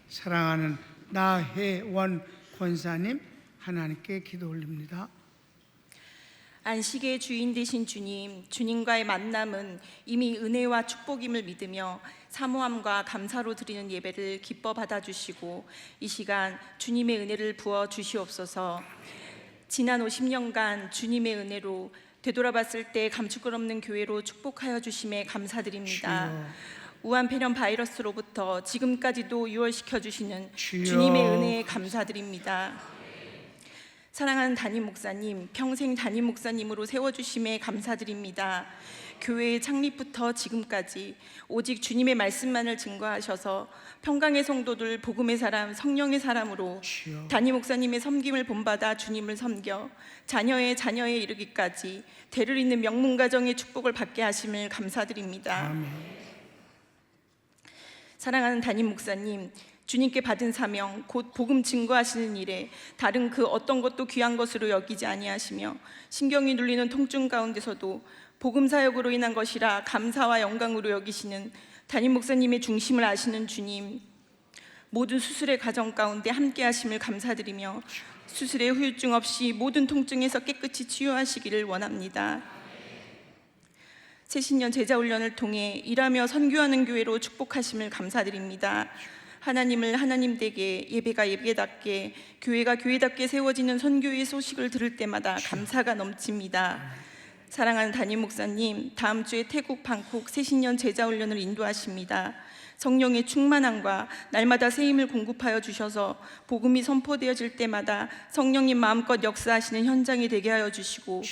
사랑하는 나혜원 권사님, 하나님께 기도 올립니다. 안식의 주인 되신 주님, 주님과의 만남은 이미 은혜와 축복임을 믿으며 사모함과 감사로 드리는 예배를 기뻐 받아주시고 이 시간 주님의 은혜를 부어 주시옵소서. 지난 50년간 주님의 은혜로 되돌아봤을 때 감축을 없는 교회로 축복하여 주심에 감사드립니다. 우한 폐렴 바이러스로부터 지금까지도 유월시켜 주시는 주님의 은혜에 감사드립니다. 사랑하는 담임 목사님, 평생 담임 목사님으로 세워주심에 감사드립니다. 교회의 창립부터 지금까지 오직 주님의 말씀만을 증거하셔서 평강의 성도들 복음의 사람, 성령의 사람으로 담임 목사님의 섬김을 본받아 주님을 섬겨 자녀의 자녀에 이르기까지 대를 잇는 명문가정의 축복을 받게 하심을 감사드립니다. 아멘. 사랑하는 담임 목사님, 주님께 받은 사명 곧 복음 증거하시는 일에 다른 그 어떤 것도 귀한 것으로 여기지 아니하시며 신경이 눌리는 통증 가운데서도 복음 사역으로 인한 것이라 감사와 영광으로 여기시는 담임 목사님의 중심을 아시는 주님, 모든 수술의 과정 가운데 함께 하심을 감사드리며 수술의 후유증 없이 모든 통증에서 깨끗이 치유하시기를 원합니다. 새신년 제자훈련을 통해 일하며 선교하는 교회로 축복하심을 감사드립니다. 하나님을 하나님되게, 예배가 예배답게, 교회가 교회답게 세워지는 선교의 소식을 들을 때마다 감사가 넘칩니다. 사랑하는 담임 목사님, 다음 주에 태국 방콕 새신년 제자훈련을 인도하십니다. 성령의 충만함과 날마다 새 힘을 공급하여 주셔서 복음이 선포되어질 때마다 성령님 마음껏 역사하시는 현장이 되게 하여 주시고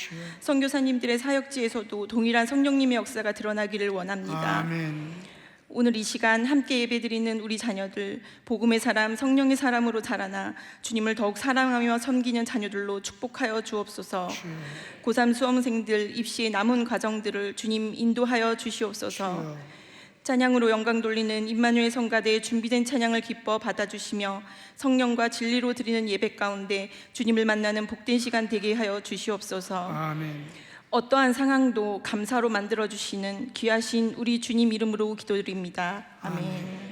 선교사님들의 사역지에서도 동일한 성령님의 역사가 드러나기를 원합니다. 아멘. 오늘 이 시간 함께 예배드리는 우리 자녀들 복음의 사람, 성령의 사람으로 자라나 주님을 더욱 사랑하며 섬기는 자녀들로 축복하여 주옵소서. 고3 수험생들 입시의 남은 과정들을 주님 인도하여 주시옵소서. 찬양으로 영광 돌리는 임마누엘 성가대의 준비된 찬양을 기뻐 받아주시며 성령과 진리로 드리는 예배 가운데 주님을 만나는 복된 시간 되게 하여 주시옵소서. 아멘. 어떠한 상황도 감사로 만들어주시는 귀하신 우리 주님 이름으로 기도드립니다. 아멘. 아멘.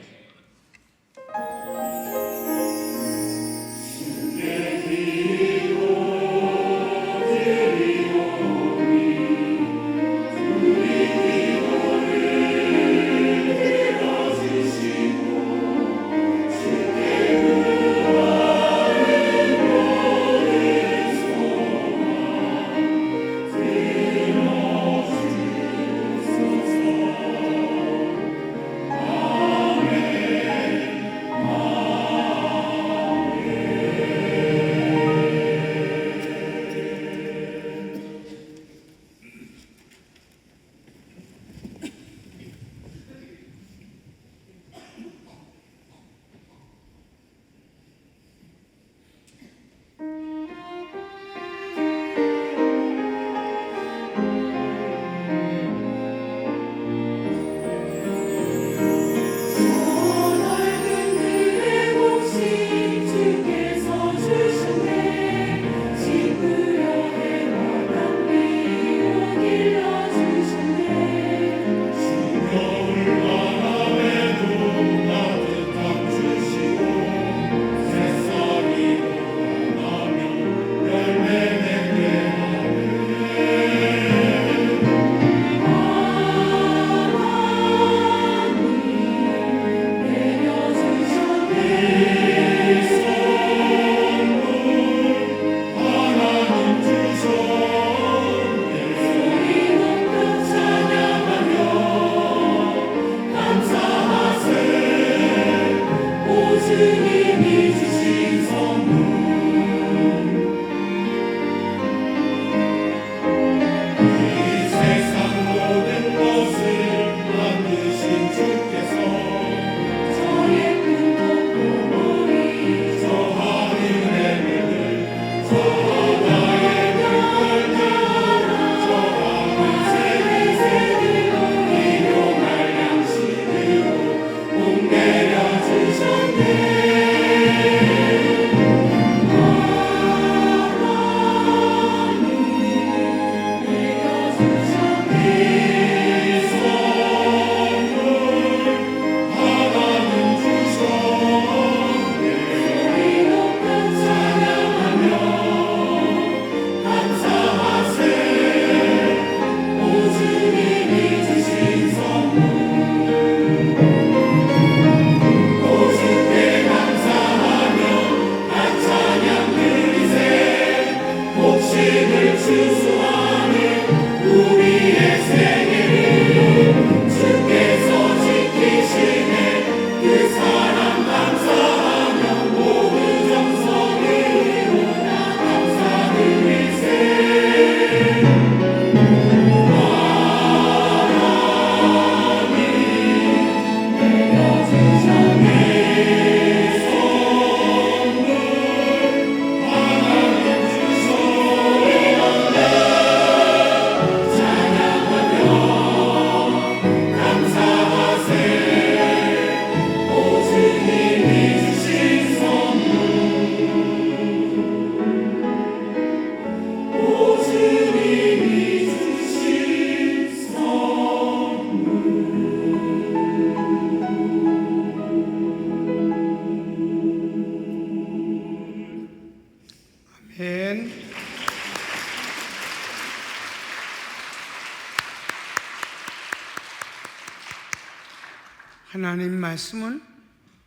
하나님 말씀은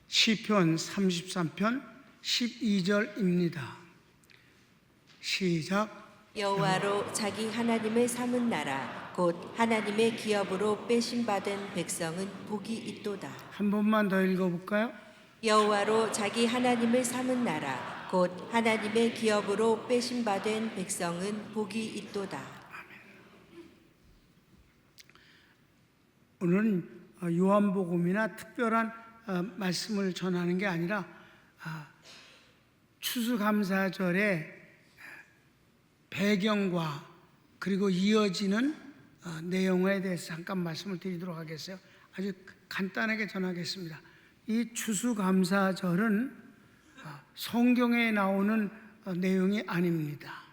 시편 33편 12절입니다. 시작. 여호와로 자기 하나님을 삼은 나라 곧 하나님의 기업으로 빼심받은 백성은 복이 있도다. 한 번만 더 읽어볼까요? 여호와로 자기 하나님을 삼은 나라 곧 하나님의 기업으로 빼심받은 백성은 복이 있도다. 오늘은 요한복음이나 특별한 말씀을 전하는 게 아니라 추수감사절의 배경과 그리고 이어지는 내용에 대해서 잠깐 말씀을 드리도록 하겠어요. 아주 간단하게 전하겠습니다. 이 추수감사절은 성경에 나오는 내용이 아닙니다.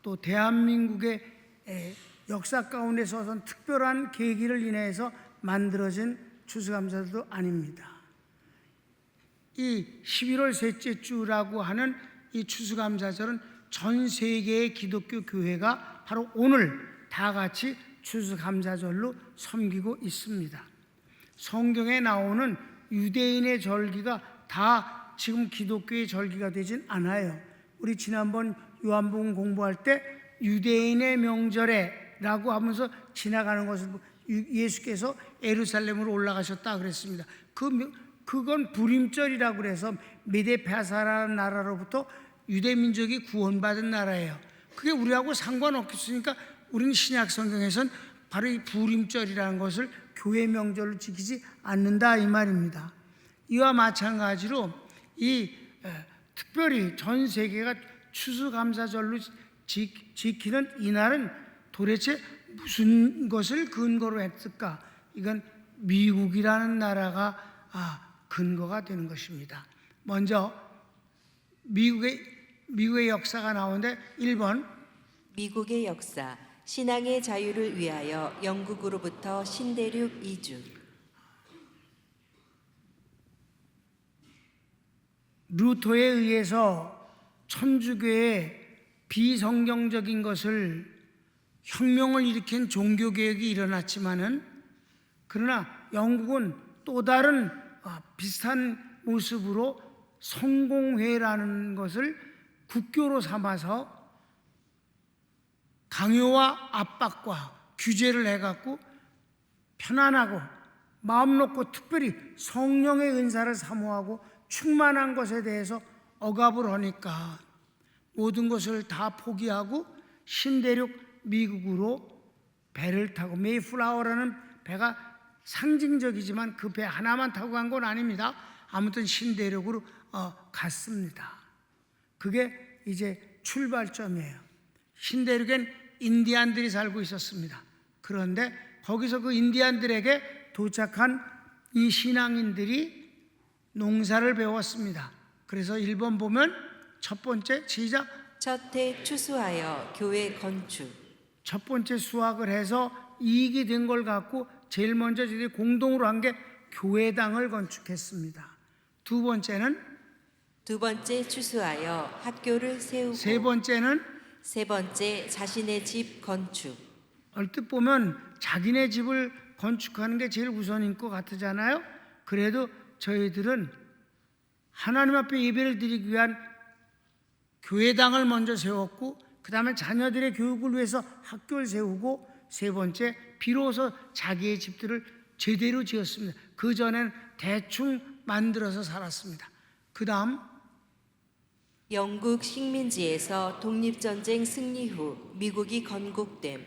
또 대한민국의 역사 가운데서 어떤 특별한 계기를 인해서 만들어진 추수감사절도 아닙니다. 이 11월 셋째 주라고 하는 이 추수감사절은 전 세계의 기독교 교회가 바로 오늘 다 같이 추수감사절로 섬기고 있습니다. 성경에 나오는 유대인의 절기가 다 지금 기독교의 절기가 되진 않아요. 우리 지난번 요한복음 공부할 때 유대인의 명절에 라고 하면서 지나가는 것을 예수께서 예루살렘으로 올라가셨다 그랬습니다. 그건 불임절이라고 그래서 메데페사라는 나라로부터 유대민족이 구원받은 나라예요. 그게 우리하고 상관없겠으니까 우리는 신약 성경에서는 바로 이 불임절이라는 것을 교회 명절로 지키지 않는다 이 말입니다. 이와 마찬가지로 특별히 전 세계가 추수감사절로 지키는 이 날은 도대체 무슨 것을 근거로 했을까? 이건 미국이라는 나라가 근거가 되는 것입니다. 먼저 미국의 역사가 나오는데 1번 미국의 역사 신앙의 자유를 위하여 영국으로부터 신대륙 이주. 루터에 의해서 천주교의 비성경적인 것을 혁명을 일으킨 종교개혁이 일어났지만은 그러나 영국은 또 다른 비슷한 모습으로 성공회라는 것을 국교로 삼아서 강요와 압박과 규제를 해갖고 편안하고 마음 놓고 특별히 성령의 은사를 사모하고 충만한 것에 대해서 억압을 하니까 모든 것을 다 포기하고 신대륙 미국으로 배를 타고 메이플라워라는 배가 상징적이지만 그 배 하나만 타고 간 건 아닙니다. 아무튼 신대륙으로 갔습니다. 그게 이제 출발점이에요. 신대륙엔 인디안들이 살고 있었습니다. 그런데 거기서 그 인디안들에게 도착한 이 신앙인들이 농사를 배웠습니다. 그래서 1번 보면 첫 번째 시작. 첫해 추수하여 교회 건축. 첫 번째 수확을 해서 이익이 된 걸 갖고 제일 먼저 저희들이 공동으로 한 게 교회당을 건축했습니다. 두 번째는 두 번째 추수하여 학교를 세우고. 세 번째는 세 번째 자신의 집 건축. 얼뜻 보면 자기네 집을 건축하는 게 제일 우선인 것 같잖아요. 그래도 저희들은 하나님 앞에 예배를 드리기 위한 교회당을 먼저 세웠고 그 다음에 자녀들의 교육을 위해서 학교를 세우고 세 번째 비로소 자기의 집들을 제대로 지었습니다. 그 전에는 대충 만들어서 살았습니다. 그 다음 영국 식민지에서 독립전쟁 승리 후 미국이 건국됨.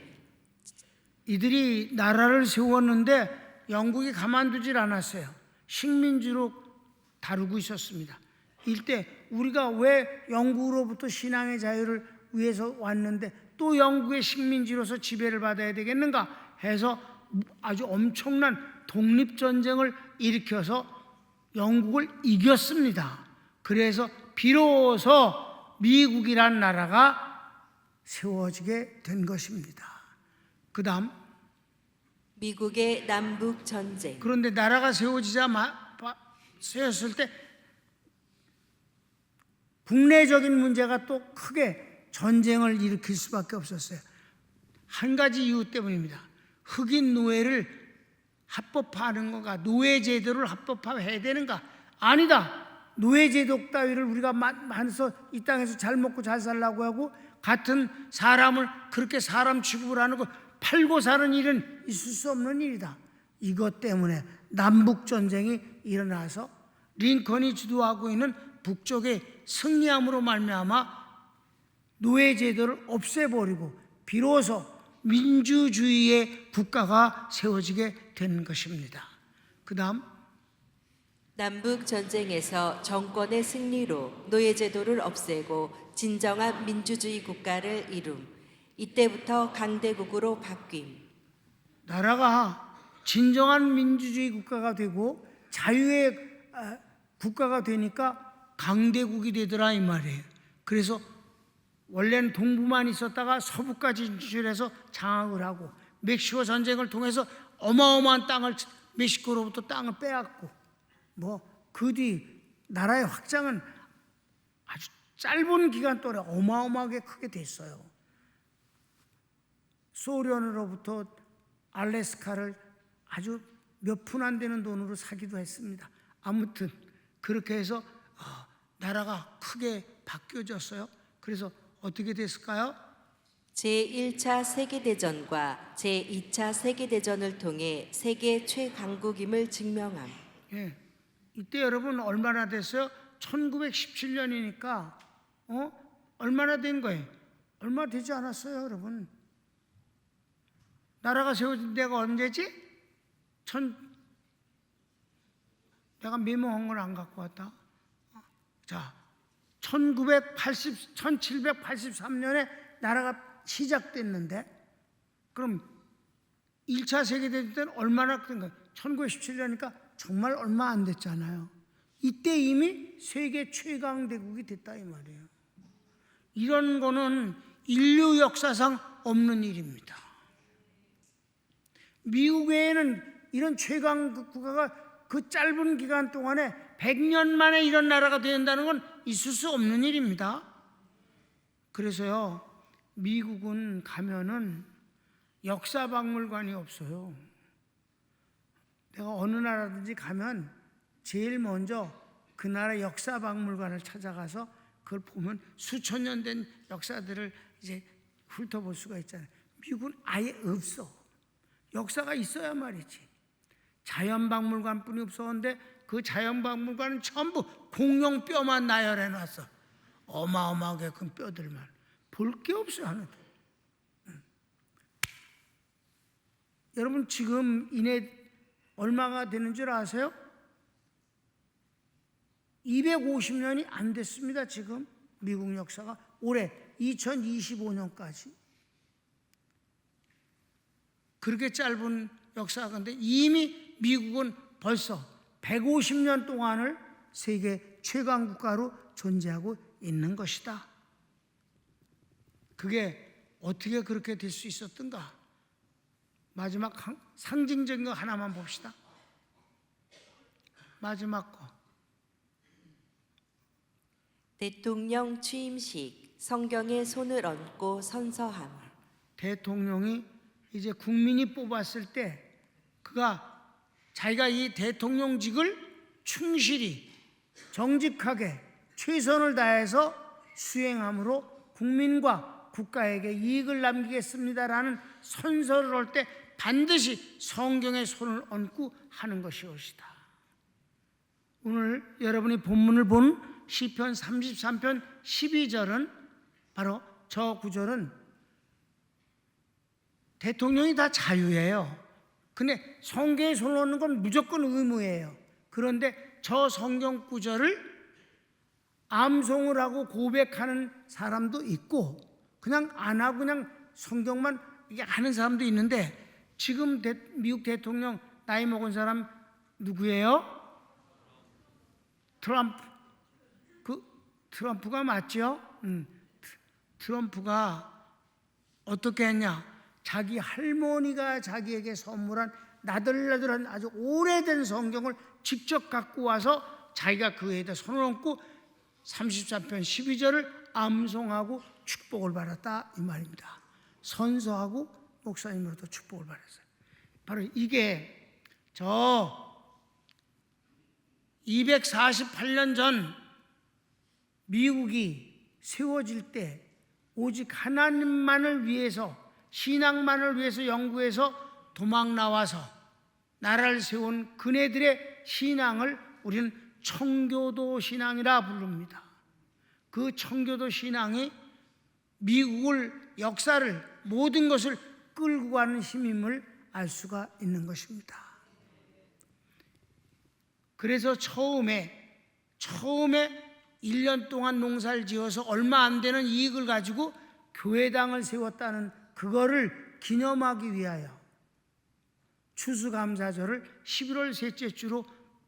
이들이 나라를 세웠는데 영국이 가만두질 않았어요. 식민지로 다루고 있었습니다. 이때 우리가 왜 영국으로부터 신앙의 자유를 위해서 왔는데 또 영국의 식민지로서 지배를 받아야 되겠는가 해서 아주 엄청난 독립전쟁을 일으켜서 영국을 이겼습니다. 그래서 비로소 미국이란 나라가 세워지게 된 것입니다. 그 다음 미국의 남북 전쟁. 그런데 나라가 세웠을 때 국내적인 문제가 또 크게 전쟁을 일으킬 수밖에 없었어요. 한 가지 이유 때문입니다. 흑인 노예를 합법화하는 건가? 노예제도를 합법화해야 되는가? 아니다. 노예제도 따위를 우리가 만서 이 땅에서 잘 먹고 잘 살라고 하고 같은 사람을 그렇게 사람 취급을 하는 거 팔고 사는 일은 있을 수 없는 일이다. 이것 때문에 남북전쟁이 일어나서 링컨이 주도하고 있는 북쪽의 승리함으로 말미암아 노예제도를 없애버리고 비로소 민주주의의 국가가 세워지게 된 것입니다. 그 다음 남북 전쟁에서 정권의 승리로 노예제도를 없애고 진정한 민주주의 국가를 이룸. 이때부터 강대국으로 바뀜. 나라가 진정한 민주주의 국가가 되고 자유의 국가가 되니까 강대국이 되더라 이 말이에요. 그래서 원래는 동부만 있었다가 서부까지 진출해서 장악을 하고 멕시코 전쟁을 통해서 어마어마한 땅을 멕시코로부터 땅을 빼앗고 그 뒤 나라의 확장은 아주 짧은 기간 동안에 어마어마하게 크게 됐어요. 소련으로부터 알래스카를 아주 몇 푼 안 되는 돈으로 사기도 했습니다. 아무튼 그렇게 해서 나라가 크게 바뀌어졌어요. 그래서 어떻게 됐을까요? 제1차 세계대전과 제2차 세계대전을 통해 세계 최강국임을 증명함. 예, 이때 여러분 얼마나 됐어요? 1917년이니까 얼마나 된 거예요? 얼마 되지 않았어요, 여러분. 나라가 세워진 데가 언제지? 내가 메모한 걸 안 갖고 왔다. 자, 1783년에 나라가 시작됐는데 그럼 1차 세계대전 때는 얼마나 큰 거예요? 1917년이니까 정말 얼마 안 됐잖아요. 이때 이미 세계 최강대국이 됐다 이 말이에요. 이런 거는 인류 역사상 없는 일입니다. 미국 외에는 이런 최강국가가 그 짧은 기간 동안에 100년 만에 이런 나라가 된다는 건 있을 수 없는 일입니다. 그래서요, 미국은 가면은 역사박물관이 없어요. 내가 어느 나라든지 가면 제일 먼저 그 나라 역사박물관을 찾아가서 그걸 보면 수천 년 된 역사들을 이제 훑어볼 수가 있잖아요. 미국은 아예 없어. 역사가 있어야 말이지. 자연박물관뿐이 없었는데 그 자연박물관은 전부 공룡 뼈만 나열해 놨어. 어마어마하게 큰 뼈들만. 볼 게 없어요, 하나도. 여러분 지금 이내 얼마가 되는 줄 아세요? 250년이 안 됐습니다. 지금 미국 역사가 올해 2025년까지 그렇게 짧은 역사가 근데 이미 미국은 벌써 150년 동안을 세계 최강 국가로 존재하고 있는 것이다. 그게 어떻게 그렇게 될 수 있었던가? 마지막 상징적인 거 하나만 봅시다. 마지막 거. 대통령 취임식, 성경에 손을 얹고 선서함. 대통령이 이제 국민이 뽑았을 때 그가 자기가 이 대통령직을 충실히 정직하게 최선을 다해서 수행함으로 국민과 국가에게 이익을 남기겠습니다라는 선서를 할 때 반드시 성경에 손을 얹고 하는 것이옵시다. 오늘 여러분이 본문을 본 시편 33편 12절은 바로 저 구절은 대통령이 다 자유예요. 근데 성경에 손을 얹는 건 무조건 의무예요. 그런데 저 성경 구절을 암송을 하고 고백하는 사람도 있고 그냥 안 하고 그냥 성경만 이게 하는 사람도 있는데 지금 미국 대통령 나이 먹은 사람 누구예요? 트럼프가 맞죠? 트럼프가 어떻게 했냐? 자기 할머니가 자기에게 선물한 나들나들한 아주 오래된 성경을 직접 갖고 와서 자기가 그 위에다 손을 얹고 33편 12절을 암송하고 축복을 받았다 이 말입니다. 선서하고 목사님으로도 축복을 받았어요. 바로 이게 저 248년 전 미국이 세워질 때 오직 하나님만을 위해서, 신앙만을 위해서 연구해서 도망 나와서 나라를 세운 그네들의 신앙을 우리는 청교도 신앙이라 부릅니다. 그 청교도 신앙이 미국을, 역사를, 모든 것을 끌고 가는 힘임을 알 수가 있는 것입니다. 그래서 처음에 1년 동안 농사를 지어서 얼마 안 되는 이익을 가지고 교회당을 세웠다는 그거를 기념하기 위하여 추수감사절을 11월 셋째 주로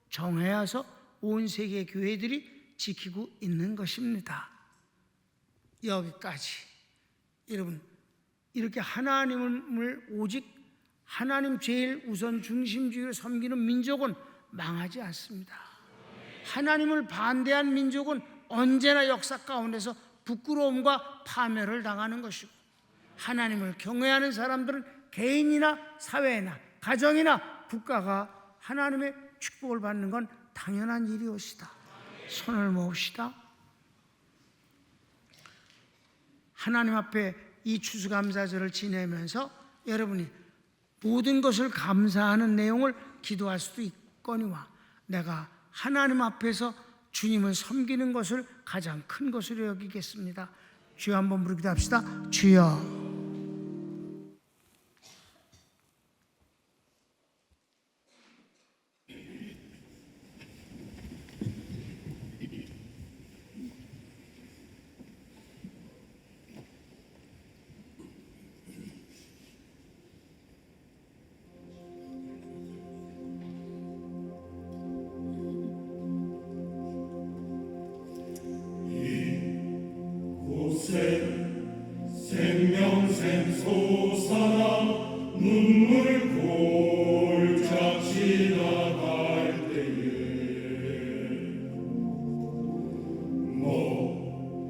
정해서 온 세계 교회들이 지키고 있는 것입니다. 여기까지. 여러분, 이렇게 하나님을 오직 하나님 제일 우선 중심주의로 섬기는 민족은 망하지 않습니다. 하나님을 반대한 민족은 언제나 역사 가운데서 부끄러움과 파멸을 당하는 것이고, 하나님을 경외하는 사람들은 개인이나 사회나 가정이나 국가가 하나님의 축복을 받는 건 당연한 일이옵시다. 손을 모읍시다. 하나님 앞에 이 추수감사절을 지내면서 여러분이 모든 것을 감사하는 내용을 기도할 수도 있거니와, 내가 하나님 앞에서 주님을 섬기는 것을 가장 큰 것으로 여기겠습니다. 주여 한번 부르기도 합시다. 주여. 생명샘 솟아나 눈물 골짝 지나갈 때에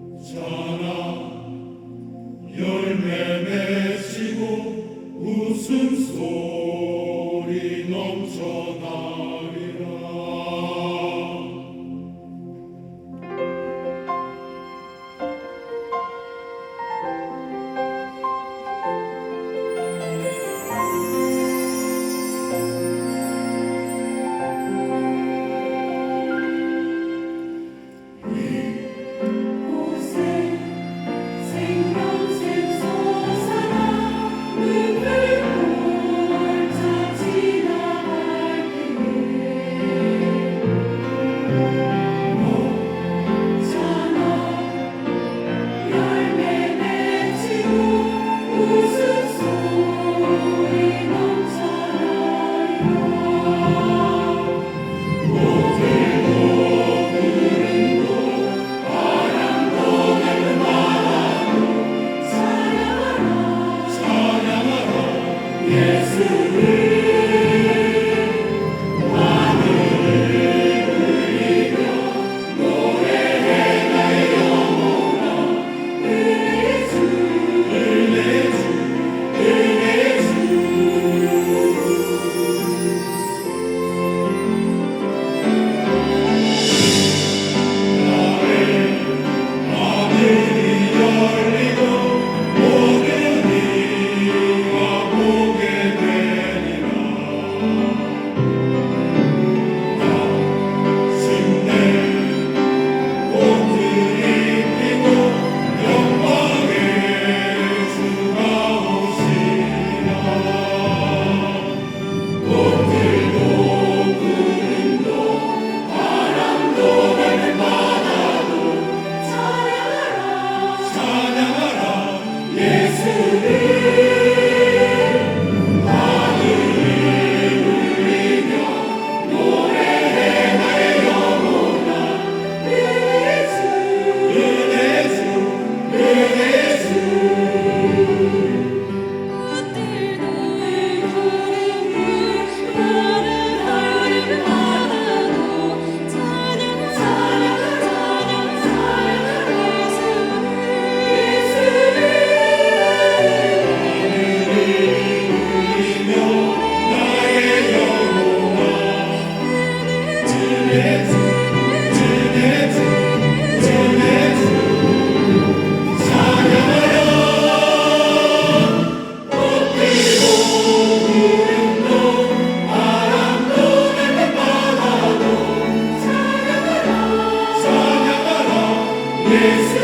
먹잖아 열매 맺히고 웃음소리 넘쳐나리라. 예수